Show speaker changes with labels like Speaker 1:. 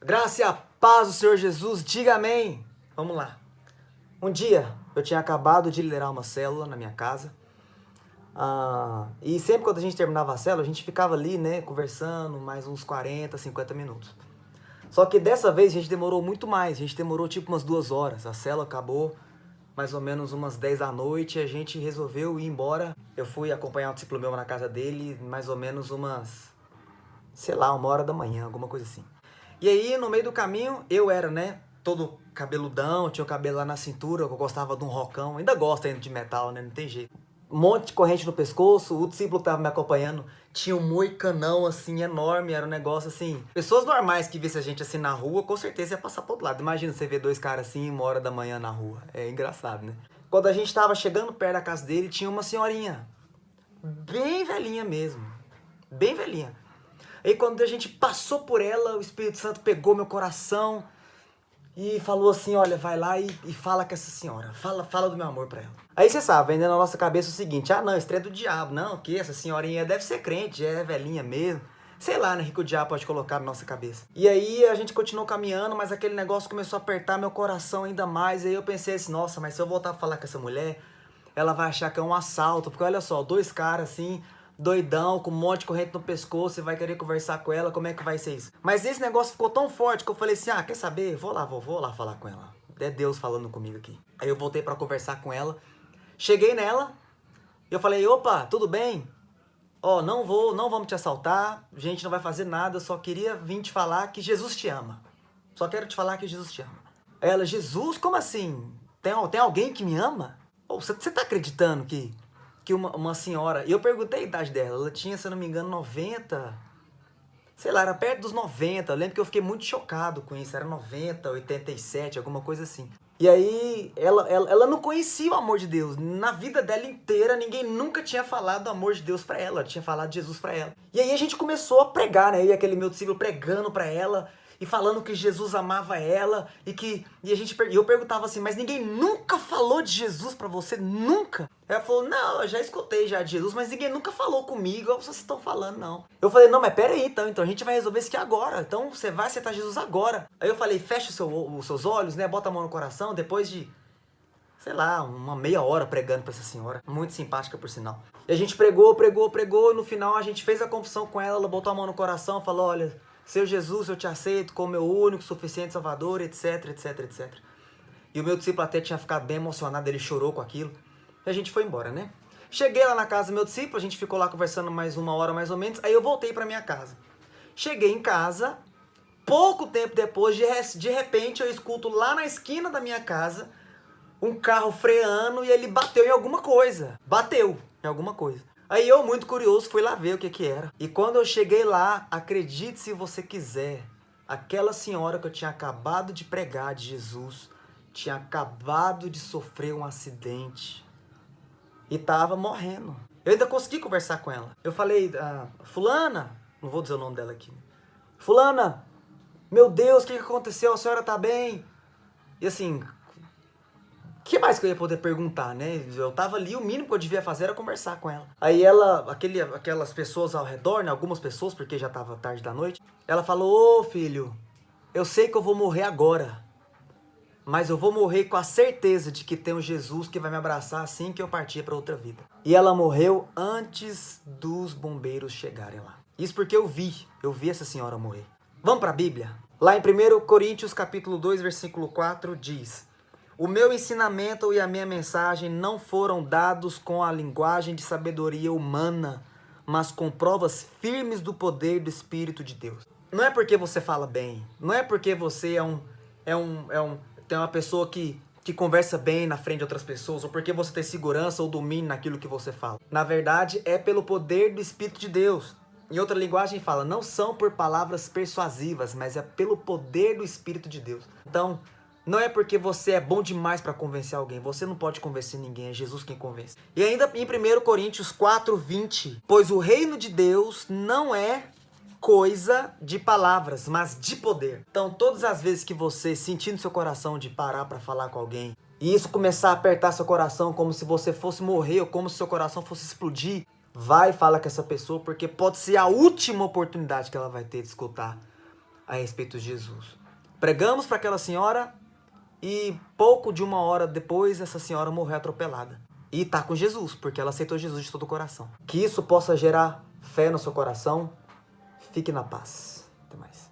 Speaker 1: Graça e a paz do Senhor Jesus, diga amém. Vamos lá. Um dia eu tinha acabado de liderar uma célula na minha casa. E sempre quando a gente terminava a célula, a gente ficava ali, né, conversando mais uns 40, 50 minutos. Só que dessa vez a gente demorou muito mais, a gente demorou tipo umas 2 horas. A célula acabou mais ou menos umas 10 da noite e a gente resolveu ir embora. Eu fui acompanhar um discípulo meu na casa dele mais ou menos umas, sei lá, 1 hora da manhã, alguma coisa assim. E aí, no meio do caminho, eu era, né, todo cabeludão, tinha o cabelo lá na cintura, eu gostava de um rockão, ainda gosto ainda de metal, né, não tem jeito. Um monte de corrente no pescoço, o discípulo que tava me acompanhando tinha um moicanão, assim, enorme, era um negócio, assim... Pessoas normais que vissem a gente, assim, na rua, com certeza ia passar pro outro lado. Imagina você ver 2 caras, assim, 1 hora da manhã na rua. É engraçado, né? Quando a gente tava chegando perto da casa dele, tinha uma senhorinha, bem velhinha mesmo, bem velhinha. Aí quando a gente passou por ela, o Espírito Santo pegou meu coração e falou assim, olha, vai lá e fala com essa senhora, fala do meu amor pra ela. Aí você sabe, ainda na nossa cabeça o seguinte, não, isso é do diabo, não, que essa senhorinha deve ser crente, é velhinha mesmo. Sei lá, né, que o diabo pode colocar na nossa cabeça. E aí a gente continuou caminhando, mas aquele negócio começou a apertar meu coração ainda mais. Aí eu pensei assim, nossa, mas se eu voltar a falar com essa mulher, ela vai achar que é um assalto. Porque olha só, 2 caras assim, doidão, com um monte de corrente no pescoço, e vai querer conversar com ela, como é que vai ser isso? Mas esse negócio ficou tão forte que eu falei assim, quer saber? Vou lá falar com ela. É Deus falando comigo aqui. Aí eu voltei pra conversar com ela. Cheguei nela, eu falei, opa, tudo bem? Não vamos te assaltar, a gente não vai fazer nada, eu só queria vir te falar que Jesus te ama. Só quero te falar que Jesus te ama. Aí ela, Jesus, como assim? Tem alguém que me ama? Você tá acreditando que uma senhora... E eu perguntei a idade dela, ela tinha, se eu não me engano, 90... Sei lá, era perto dos 90, eu lembro que eu fiquei muito chocado com isso, era 90, 87, alguma coisa assim. E aí, ela não conhecia o amor de Deus. Na vida dela inteira, ninguém nunca tinha falado do amor de Deus pra ela, tinha falado de Jesus pra ela. E aí a gente começou a pregar, né? Eu e aquele meu discípulo pregando pra ela, e falando que Jesus amava ela, e eu perguntava assim, mas ninguém nunca falou de Jesus pra você? Nunca? Ela falou, não, eu já escutei já de Jesus, mas ninguém nunca falou comigo, igual vocês estão falando, não. Eu falei, não, mas pera aí, então a gente vai resolver isso aqui agora, então você vai aceitar Jesus agora. Aí eu falei, fecha os seus olhos, né, bota a mão no coração, depois de, sei lá, uma meia hora pregando pra essa senhora, muito simpática por sinal. E a gente pregou, e no final a gente fez a confissão com ela, ela botou a mão no coração, falou, olha, Seu Jesus, eu te aceito como meu único, suficiente Salvador, etc, etc, etc. E o meu discípulo até tinha ficado bem emocionado, ele chorou com aquilo. E a gente foi embora, né? Cheguei lá na casa do meu discípulo, a gente ficou lá conversando mais 1 hora mais ou menos, aí eu voltei pra minha casa. Cheguei em casa, pouco tempo depois, de repente eu escuto lá na esquina da minha casa um carro freando e ele bateu em alguma coisa. Bateu em alguma coisa. Aí eu, muito curioso, fui lá ver o que era. E quando eu cheguei lá, acredite se você quiser, aquela senhora que eu tinha acabado de pregar de Jesus, tinha acabado de sofrer um acidente e tava morrendo. Eu ainda consegui conversar com ela. Eu falei, fulana, não vou dizer o nome dela aqui. Fulana, meu Deus, o que aconteceu? A senhora tá bem? E assim, o que mais que eu ia poder perguntar, né? Eu tava ali, o mínimo que eu devia fazer era conversar com ela. Aí ela, aquelas pessoas ao redor, né? Algumas pessoas, porque já tava tarde da noite. Ela falou, ô filho, eu sei que eu vou morrer agora. Mas eu vou morrer com a certeza de que tem um Jesus que vai me abraçar assim que eu partir para outra vida. E ela morreu antes dos bombeiros chegarem lá. Isso porque eu vi essa senhora morrer. Vamos para a Bíblia? Lá em 1 Coríntios capítulo 2, versículo 4 diz: O meu ensinamento e a minha mensagem não foram dados com a linguagem de sabedoria humana, mas com provas firmes do poder do Espírito de Deus. Não é porque você fala bem, não é porque você tem uma pessoa que conversa bem na frente de outras pessoas, ou porque você tem segurança ou domínio naquilo que você fala. Na verdade, é pelo poder do Espírito de Deus. Em outra linguagem fala, não são por palavras persuasivas, mas é pelo poder do Espírito de Deus. Então, não é porque você é bom demais para convencer alguém, você não pode convencer ninguém, é Jesus quem convence. E ainda em 1 Coríntios 4:20, pois o reino de Deus não é coisa de palavras, mas de poder. Então, todas as vezes que você sentir no seu coração de parar para falar com alguém, e isso começar a apertar seu coração como se você fosse morrer, ou como se seu coração fosse explodir, vai falar com essa pessoa, porque pode ser a última oportunidade que ela vai ter de escutar a respeito de Jesus. Pregamos para aquela senhora e pouco de 1 hora depois essa senhora morreu atropelada. E está com Jesus, porque ela aceitou Jesus de todo o coração. Que isso possa gerar fé no seu coração. Fique na paz. Até mais.